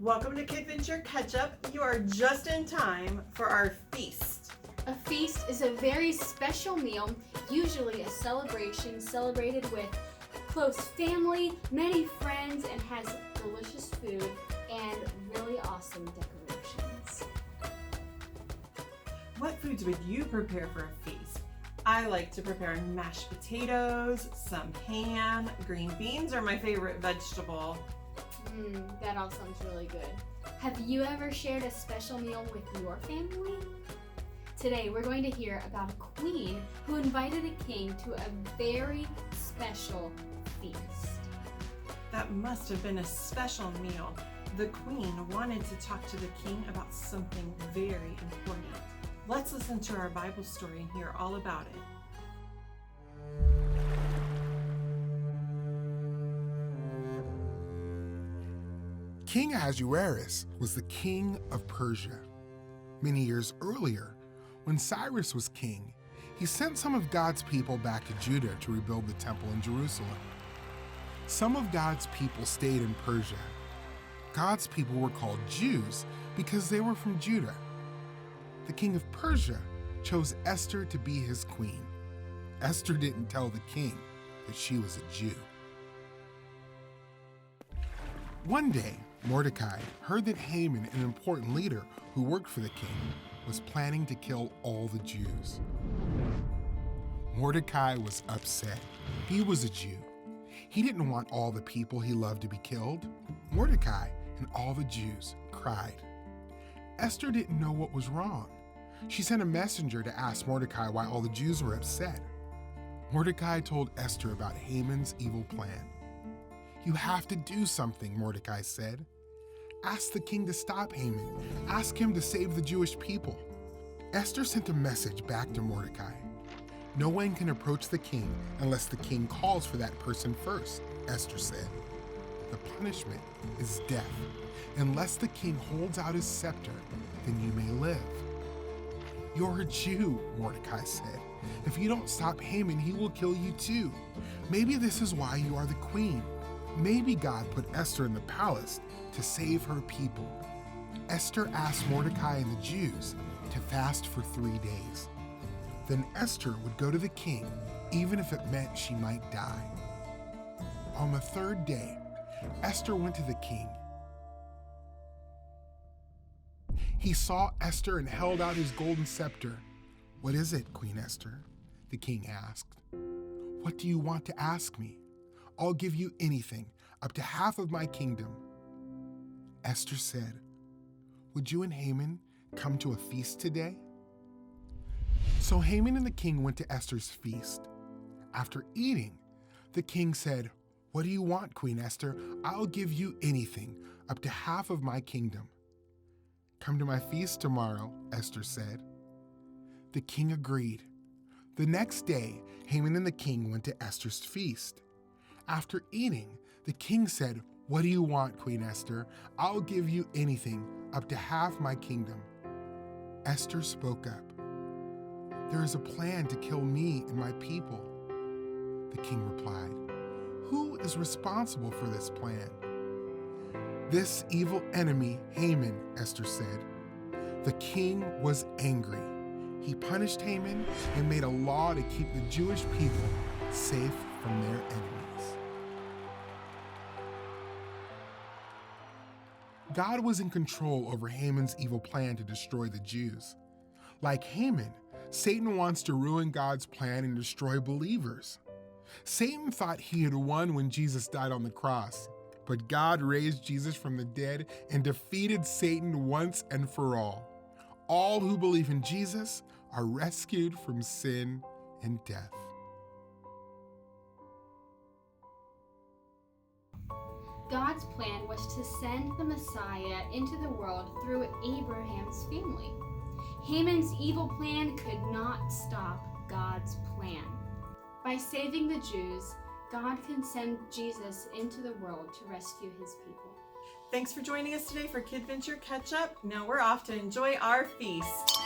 Welcome to KidVenture Ketch-up. You are just in time for our feast. A feast is a very special meal, usually a celebration celebrated with close family, many friends, and has delicious food and really awesome decorations. What foods would you prepare for a feast? I like to prepare mashed potatoes, some ham, green beans are my favorite vegetable. That all sounds really good. Have you ever shared a special meal with your family? Today we're going to hear about a queen who invited a king to a very special feast. That must have been a special meal. The queen wanted to talk to the king about something very important. Let's listen to our Bible story and hear all about it. King Ahasuerus was the king of Persia. Many years earlier, when Cyrus was king, he sent some of God's people back to Judah to rebuild the temple in Jerusalem. Some of God's people stayed in Persia. God's people were called Jews because they were from Judah. The king of Persia chose Esther to be his queen. Esther didn't tell the king that she was a Jew. One day, Mordecai heard that Haman, an important leader who worked for the king, was planning to kill all the Jews. Mordecai was upset. He was a Jew. He didn't want all the people he loved to be killed. Mordecai and all the Jews cried. Esther didn't know what was wrong. She sent a messenger to ask Mordecai why all the Jews were upset. Mordecai told Esther about Haman's evil plan. "You have to do something," Mordecai said. "Ask the king to stop Haman. Ask him to save the Jewish people." Esther sent a message back to Mordecai. "No one can approach the king unless the king calls for that person first," Esther said. "The punishment is death. Unless the king holds out his scepter, then you may live." "You're a Jew," Mordecai said. "If you don't stop Haman, he will kill you too. Maybe this is why you are the queen. Maybe God put Esther in the palace to save her people." Esther asked Mordecai and the Jews to fast for 3 days. Then Esther would go to the king, even if it meant she might die. On the 3rd day, Esther went to the king. He saw Esther and held out his golden scepter. "What is it, Queen Esther?" the king asked. "What do you want to ask me? I'll give you anything, up to half of my kingdom." Esther said, "Would you and Haman come to a feast today?" So Haman and the king went to Esther's feast. After eating, the king said, "What do you want, Queen Esther? I'll give you anything, up to half of my kingdom." "Come to my feast tomorrow," Esther said. The king agreed. The next day, Haman and the king went to Esther's feast. After eating, the king said, "What do you want, Queen Esther? I'll give you anything, up to half my kingdom." Esther spoke up. "There is a plan to kill me and my people." The king replied, "Who is responsible for this plan?" "This evil enemy, Haman," Esther said. The king was angry. He punished Haman and made a law to keep the Jewish people safe from their enemies. God was in control over Haman's evil plan to destroy the Jews. Like Haman, Satan wants to ruin God's plan and destroy believers. Satan thought he had won when Jesus died on the cross, but God raised Jesus from the dead and defeated Satan once and for all. All who believe in Jesus are rescued from sin and death. God's plan was to send the Messiah into the world through Abraham's family. Haman's evil plan could not stop God's plan. By saving the Jews, God can send Jesus into the world to rescue his people. Thanks for joining us today for KidVenture Ketch-up. Now we're off to enjoy our feast.